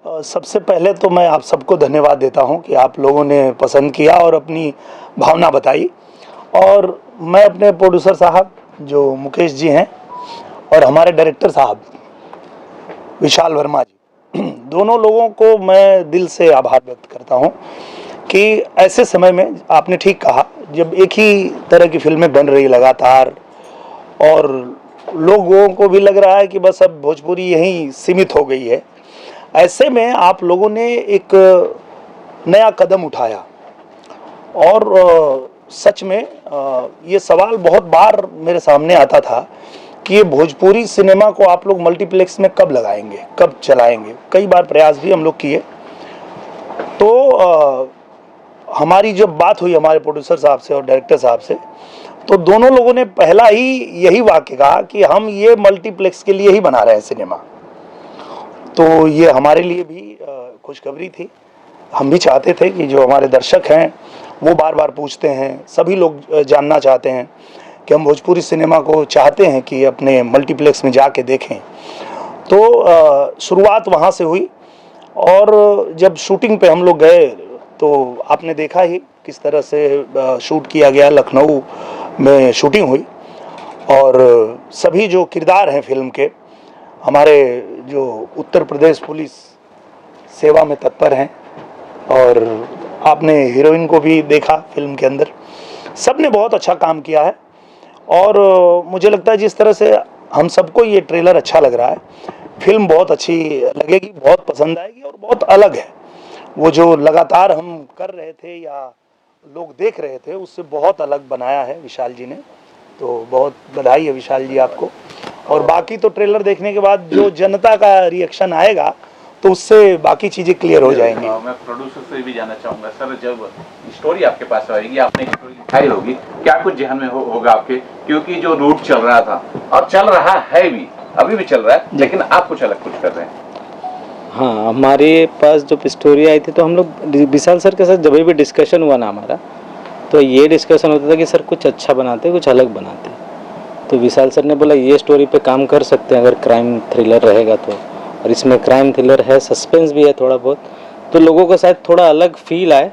सबसे पहले तो मैं आप सबको धन्यवाद देता हूं कि आप लोगों ने पसंद किया और अपनी भावना बताई। और मैं अपने प्रोड्यूसर साहब जो मुकेश जी हैं और हमारे डायरेक्टर साहब विशाल वर्मा जी, दोनों लोगों को मैं दिल से आभार व्यक्त करता हूं कि ऐसे समय में, आपने ठीक कहा, जब एक ही तरह की फिल्में बन रही लगातार और लोगों को भी लग रहा है कि बस अब भोजपुरी यहीं सीमित हो गई है, ऐसे में आप लोगों ने एक नया कदम उठाया। और सच में ये सवाल बहुत बार मेरे सामने आता था कि ये भोजपुरी सिनेमा को आप लोग मल्टीप्लेक्स में कब लगाएंगे, कब चलाएंगे। कई बार प्रयास भी हम लोग किए। तो हमारी जब बात हुई हमारे प्रोड्यूसर साहब से और डायरेक्टर साहब से, तो दोनों लोगों ने पहला ही यही वाक्य कहा कि हम ये मल्टीप्लेक्स के लिए ही बना रहे हैं सिनेमा। तो ये हमारे लिए भी खुशखबरी थी। हम भी चाहते थे कि जो हमारे दर्शक हैं वो बार बार पूछते हैं, सभी लोग जानना चाहते हैं कि हम भोजपुरी सिनेमा को चाहते हैं कि अपने मल्टीप्लेक्स में जाके देखें। तो शुरुआत वहाँ से हुई। और जब शूटिंग पे हम लोग गए तो आपने देखा ही किस तरह से शूट किया गया। लखनऊ में शूटिंग हुई और सभी जो किरदार हैं फिल्म के, हमारे जो उत्तर प्रदेश पुलिस सेवा में तत्पर हैं, और आपने हीरोइन को भी देखा फिल्म के अंदर, सब ने बहुत अच्छा काम किया है। और मुझे लगता है जिस तरह से हम सबको ये ट्रेलर अच्छा लग रहा है, फिल्म बहुत अच्छी लगेगी, बहुत पसंद आएगी और बहुत अलग है। वो जो लगातार हम कर रहे थे या लोग देख रहे थे, उससे बहुत अलग बनाया है विशाल जी ने। तो बहुत बधाई है विशाल जी आपको। और बाकी तो ट्रेलर देखने के बाद जो जनता का रिएक्शन आएगा तो उससे बाकी चीजें क्लियर हो जाएंगी। मैं प्रोड्यूसर से भी जानना चाहूंगा सर, जब स्टोरी आपके पास आएगी, आपने स्टोरी लिखाई होगी, क्या कुछ जहन में होगा आपके? क्योंकि जो रूट चल रहा था और चल रहा है भी, अभी भी चल रहा है, लेकिन आप कुछ अलग कुछ कर रहे हैं। हाँ, हमारे पास जब स्टोरी आई थी तो हम लोग विशाल सर के साथ जब भी डिस्कशन हुआ ना हमारा, तो ये डिस्कशन होता था कि सर कुछ अच्छा बनाते, कुछ अलग बनाते। तो विशाल सर ने बोला ये स्टोरी पे काम कर सकते हैं अगर क्राइम थ्रिलर रहेगा तो। और इसमें क्राइम थ्रिलर है, सस्पेंस भी है थोड़ा बहुत, तो लोगों को शायद थोड़ा अलग फील आए,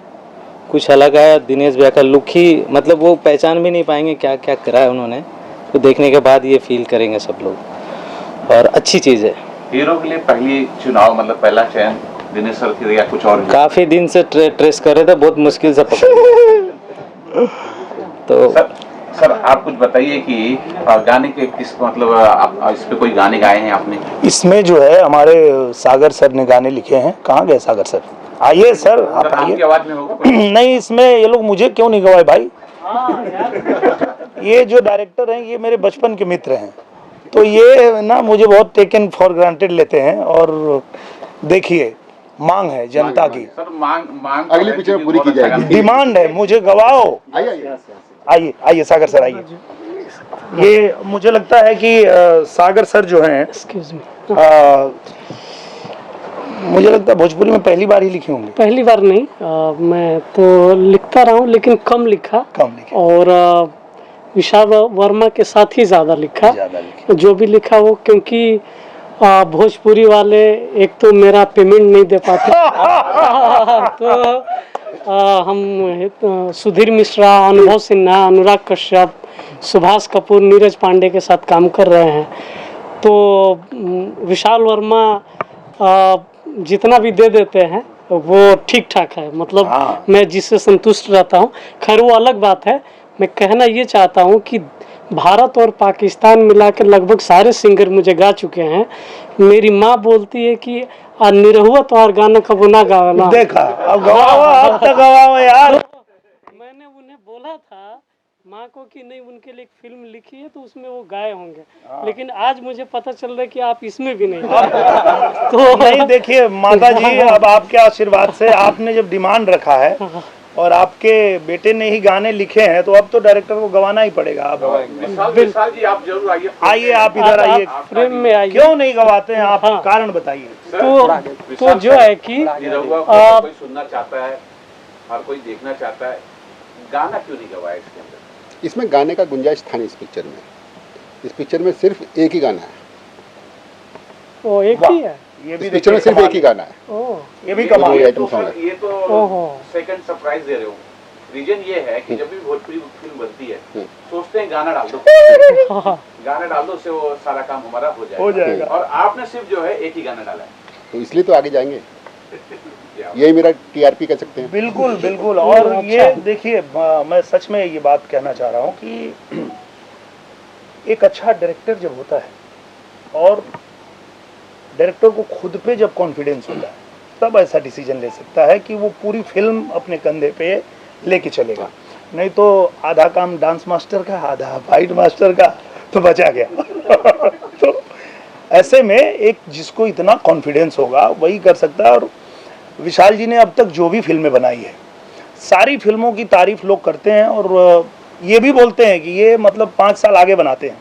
कुछ अलग आया। दिनेश भैया का लुक ही, मतलब वो पहचान भी नहीं पाएंगे क्या क्या करा है उन्होंने, तो देखने के बाद ये फील करेंगे सब लोग। और अच्छी चीज़ है। हीरो के लिए पहली चुनाव, मतलब पहला चयन दिनेश सर की या कुछ और? काफ़ी दिन से ट्रेस कर रहे थे, बहुत मुश्किल से पकड़े। तो सर आप कुछ बताइए कि गाने के किस, मतलब आप इस पे कोई गाने गाए हैं आपने? इसमें जो है हमारे सागर सर ने गाने लिखे हैं। कहाँ गए सागर सर? आइए सर, आप आइए। आपकी आवाज में होगा? नहीं, इसमें ये लोग मुझे क्यों नहीं गवाए भाई? ये जो डायरेक्टर हैं ये मेरे बचपन के मित्र हैं, तो ये ना मुझे बहुत टेकन फॉर ग्रांटेड लेते हैं। और देखिए, मांग है जनता की, सर मांग अगली पिक्चर पूरी की जाएगी, डिमांड है, मुझे गवाओ। आइए आइए सागर सर आइए। ये मुझे लगता है कि सागर सर जो हैं, मुझे लगता है भोजपुरी में पहली बार ही लिखे होंगे। पहली बार नहीं, मैं तो लिखता रहा हूँ लेकिन कम लिखा। और विशाल वर्मा के साथ ही ज़्यादा लिखा। जो भी लिखा वो, क्योंकि भोजपुरी वाले एक तो मेरा पेमेंट नहीं दे पाते तो हम सुधीर मिश्रा, अनुभव सिन्हा, अनुराग कश्यप, सुभाष कपूर, नीरज पांडे के साथ काम कर रहे हैं। तो विशाल वर्मा जितना भी दे देते हैं वो ठीक ठाक है, मतलब मैं जिससे संतुष्ट रहता हूँ। खैर वो अलग बात है। मैं कहना ये चाहता हूँ कि भारत और पाकिस्तान मिला के लगभग सारे सिंगर मुझे गा चुके हैं। मेरी माँ बोलती है कि निरहुआ तो और गाना कब ना गाना। देखा, अब गवाओ, अब तक गवाओ यार। मैंने उन्हें बोला था माँ को कि नहीं, उनके लिए एक फिल्म लिखी है तो उसमें वो गाए होंगे, लेकिन आज मुझे पता चल रहा है कि आप इसमें भी नहीं तो नहीं, देखिए माता जी, अब आपके आशीर्वाद से आपने जब डिमांड रखा है और आपके बेटे ने ही गाने लिखे हैं, तो अब तो डायरेक्टर को गवाना ही पड़ेगा। अब विशाल जी आप जरूर आइए। आइए, आप इधर आइए, फ्रेम में आइए। क्यों नहीं गवाते हैं आप? कारण बताइए। तो जो है कि कोई सुनना चाहता है, हर कोई देखना चाहता है, गाना क्यों नहीं गवाया इसके अंदर? इसमें गाने का गुंजाइश था नहीं इस पिक्चर में। इस पिक्चर में सिर्फ एक ही गाना है। वो एक ही है। ये भी इस पिक्चर में देखिए सिर्फ एक कमाल ही है। गाना है, ये भी कमाल ये है। आइटम सॉन्ग है। ये तो ओहो। सेकंड सरप्राइज दे रहे हो। रीजन ये है कि जब भी भोजपुरी फिल्म बनती है सोचते हैं गाना डाल दो, गाना डाल दो, उससे वो सारा काम हमारा हो जाएगा। और आपने सिर्फ जो है एक ही गाना डाला है। तो इसलिए तो आगे जाएंगे, यही मेरा टीआरपी कह सकते हैं। बिल्कुल बिल्कुल। और ये देखिए मैं सच में ये बात कहना चाह रहा हूँ कि एक अच्छा डायरेक्टर जब होता है और डायरेक्टर को खुद पे जब कॉन्फिडेंस होता है तब ऐसा डिसीजन ले सकता है कि वो पूरी फिल्म अपने कंधे पे लेके चलेगा। नहीं तो आधा काम डांस मास्टर का, आधा फाइट मास्टर का, तो बचा गया। तो ऐसे में एक जिसको इतना कॉन्फिडेंस होगा वही कर सकता है। और विशाल जी ने अब तक जो भी फिल्में बनाई है सारी फिल्मों की तारीफ लोग करते हैं और ये भी बोलते हैं कि ये मतलब 5 साल आगे बनाते हैं,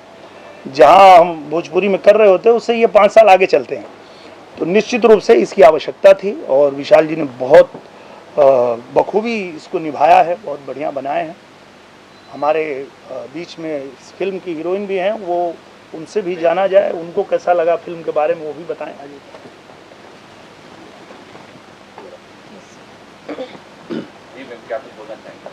जहां हम भोजपुरी में कर रहे होते हैं उससे ये 5 साल आगे चलते हैं। तो निश्चित रूप से इसकी आवश्यकता थी और विशाल जी ने बहुत बखूबी इसको निभाया है, बहुत बढ़िया बनाए हैं। हमारे बीच में इस फिल्म की हीरोइन भी हैं, वो उनसे भी जाना जाए, उनको कैसा लगा फिल्म के बारे में वो भी बताएं। जी मैम, क्या कुछ बोलना चाहेंगे?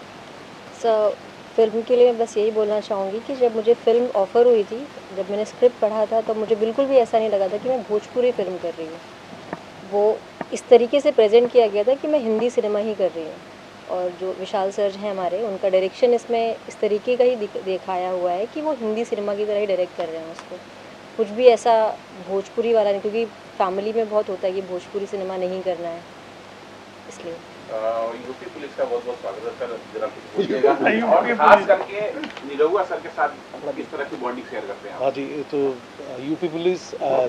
सर फिल्म के लिए मैं बस यही बोलना चाहूँगी कि जब मुझे फ़िल्म ऑफ़र हुई थी, जब मैंने स्क्रिप्ट पढ़ा था तब मुझे बिल्कुल भी ऐसा नहीं लगा था कि मैं भोजपुरी फ़िल्म कर रही हूँ। वो इस तरीके से प्रेजेंट किया गया था कि मैं हिंदी सिनेमा ही कर रही हूँ। और जो विशाल सर हैं हमारे, उनका डायरेक्शन इसमें इस तरीके का ही दिखाया हुआ है कि वो हिंदी सिनेमा की तरह ही डायरेक्ट कर रहे हैं उसको। कुछ भी ऐसा भोजपुरी वाला नहीं, क्योंकि फैमिली में बहुत होता है कि भोजपुरी सिनेमा नहीं करना है, इसलिए। यूपी पुलिस का बहुत बहुत स्वागत है सर, जरा कुछ बोलिएगा। और खास करके निरहुआ सर के साथ किस तरह की बॉन्डिंग शेयर करते हैं आप? हाँ जी, ये तो यूपी पुलिस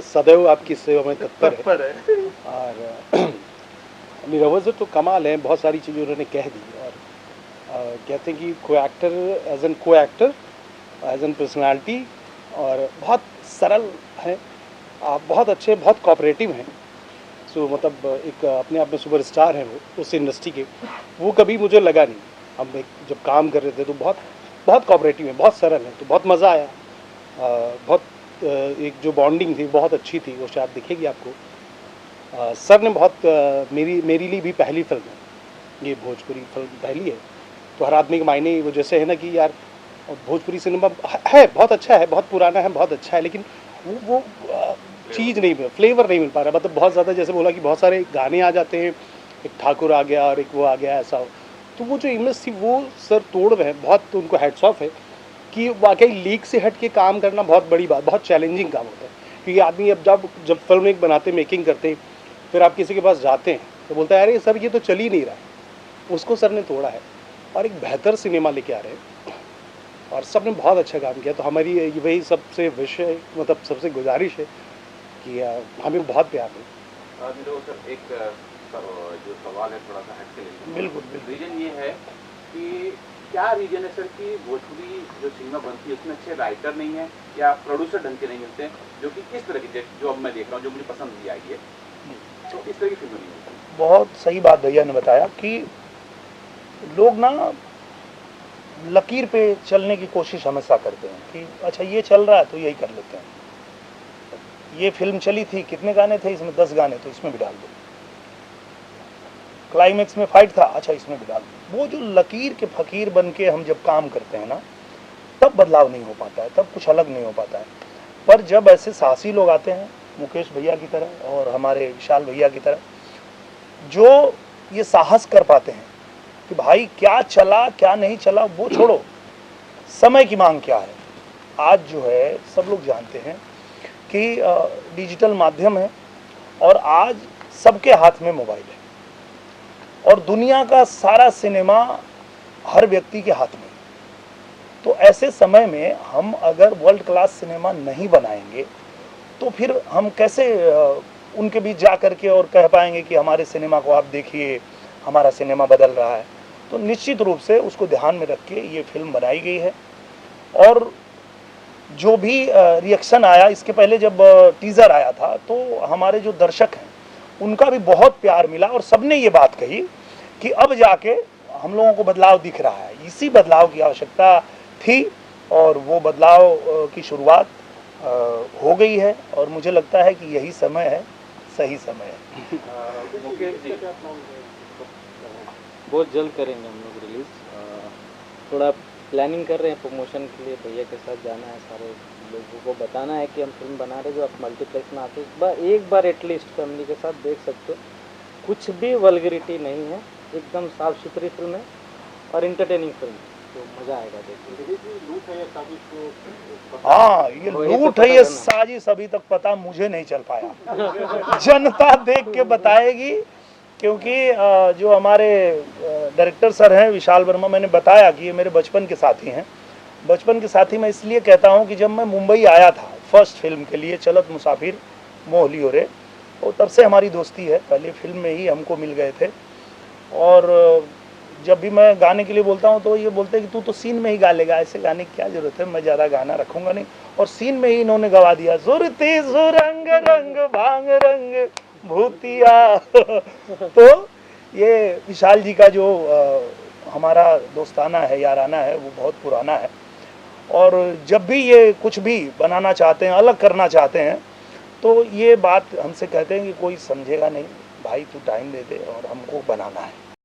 सदैव आपकी सेवा में तत्पर है। और निरहुआ सर तो कमाल है, बहुत सारी चीज़ें उन्होंने कह दी। और कहते हैं कि को एक्टर एज एन पर्सनालिटी, और बहुत सरल हैं, आप बहुत अच्छे, बहुत कोऑपरेटिव हैं। सो मतलब एक अपने आप में सुपरस्टार हैं वो उस इंडस्ट्री के। वो कभी मुझे लगा नहीं, हम एक जब काम कर रहे थे तो बहुत बहुत कोऑपरेटिव हैं, बहुत सरल हैं, तो बहुत मज़ा आया। बहुत एक जो बॉन्डिंग थी बहुत अच्छी थी, वो शायद दिखेगी आपको। सर ने बहुत मेरी लिए भी पहली फिल्म है ये, भोजपुरी फिल्म पहली है, तो हर आदमी के मायने वो जैसे है ना कि यार भोजपुरी सिनेमा है बहुत अच्छा है, बहुत पुराना है, बहुत अच्छा है, लेकिन वो चीज़ नहीं, फ्लेवर नहीं मिल पा रहा। मतलब बहुत ज़्यादा, जैसे बोला कि बहुत सारे गाने आ जाते हैं, एक ठाकुर आ गया और एक वो आ गया, ऐसा हो, तो वो जो इमेज थी वो सर तोड़ रहे हैं। बहुत उनको हैट्स ऑफ है कि वाकई लीक से हट के काम करना बहुत बड़ी बात, बहुत चैलेंजिंग काम होता है। क्योंकि आदमी अब जब फिल्म एक बनाते, मेकिंग करते, फिर आप किसी के पास जाते हैं तो बोलता है अरे सर ये तो चल ही नहीं रहा है, उसको सर ने तोड़ा है और एक बेहतर सिनेमा लेके आ रहे हैं, और सब ने बहुत अच्छा काम किया। तो हमारी वही सबसे विषय, मतलब सबसे गुजारिश है कि हमें बहुत प्यार है। सर एक जो सवाल है थोड़ा सा हट के लेंगे। बिल्कुल। रीजन ये है कि क्या रीजन है सर कि भोजपुरी जो सिनेमा बनती है उसमें अच्छे राइटर नहीं है या प्रोड्यूसर ढंग के नहीं मिलते हैं, जो कि किस तरह की, जो अब मैं देख रहा हूँ, जो मुझे पसंद नहीं आई है, तो इस तरह की फिल्म नहीं मिलती। बहुत सही बात भैया ने बताया कि लोग ना लकीर पे चलने की कोशिश हमेशा करते हैं कि अच्छा ये चल रहा है तो यही कर लेते हैं। ये फिल्म चली थी, कितने गाने थे इसमें? 10 गाने, तो इसमें भी डाल दो। क्लाइमेक्स में फाइट था, अच्छा इसमें भी डाल दो। वो जो लकीर के फकीर बन के हम जब काम करते हैं ना, तब बदलाव नहीं हो पाता है, तब कुछ अलग नहीं हो पाता है। पर जब ऐसे साहसी लोग आते हैं, मुकेश भैया की तरह और हमारे विशाल भैया की तरह, जो ये साहस कर पाते हैं कि भाई क्या चला क्या नहीं चला वो छोड़ो, समय की मांग क्या है। आज जो है सब लोग जानते हैं कि डिजिटल माध्यम है और आज सबके हाथ में मोबाइल है और दुनिया का सारा सिनेमा हर व्यक्ति के हाथ में। तो ऐसे समय में हम अगर वर्ल्ड क्लास सिनेमा नहीं बनाएंगे तो फिर हम कैसे उनके बीच जा कर के और कह पाएंगे कि हमारे सिनेमा को आप देखिए, हमारा सिनेमा बदल रहा है। तो निश्चित रूप से उसको ध्यान में रख के ये फिल्म बनाई गई है। और जो भी रिएक्शन आया, इसके पहले जब टीज़र आया था तो हमारे जो दर्शक हैं उनका भी बहुत प्यार मिला और सबने ये बात कही कि अब जाके हम लोगों को बदलाव दिख रहा है। इसी बदलाव की आवश्यकता थी और वो बदलाव की शुरुआत हो गई है और मुझे लगता है कि यही समय है सही समय है। मुकेश जी बहुत जल्द करेंगे हम लोग रिलीज़। थोड़ा प्लानिंग कर रहे हैं प्रमोशन के लिए, भैया के साथ जाना है, सारे लोगों को बताना है कि हम फिल्म बना रहे हैं। जो आप मल्टीप्लेक्स में आते हो एक बार एटलीस्ट फैमिली के साथ देख सकते हो। कुछ भी वल्गरिटी नहीं है, एकदम साफ सुथरी फिल्म है और इंटरटेनिंग फिल्म, तो मज़ा आएगा देखने। हाँ, ये वही तो लूट पता है, ये करना। साजिश अभी तक पता मुझे नहीं चल पाया। जनता देख के बताएगी, क्योंकि जो हमारे डायरेक्टर सर हैं विशाल वर्मा, मैंने बताया कि ये मेरे बचपन के साथी हैं। बचपन के साथी मैं इसलिए कहता हूँ कि जब मैं मुंबई आया था फर्स्ट फिल्म के लिए, चलत मुसाफिर मोह लियो रे, और तब से हमारी दोस्ती है। पहले फिल्म में ही हमको मिल गए थे, और जब भी मैं गाने के लिए बोलता हूँ तो ये बोलते हैं कि तू तो सीन में ही गा लेगा, ऐसे गाने की क्या जरूरत है, मैं ज़्यादा गाना रखूँगा नहीं। और सीन में ही इन्होंने गवा दिया, सुरती सुरंग रंग भांग रंग भूतिया। तो ये विशाल जी का जो हमारा दोस्ताना है, याराना है, वो बहुत पुराना है। और जब भी ये कुछ भी बनाना चाहते हैं, अलग करना चाहते हैं, तो ये बात हमसे कहते हैं कि कोई समझेगा नहीं भाई, तू टाइम दे दे और हमको बनाना है।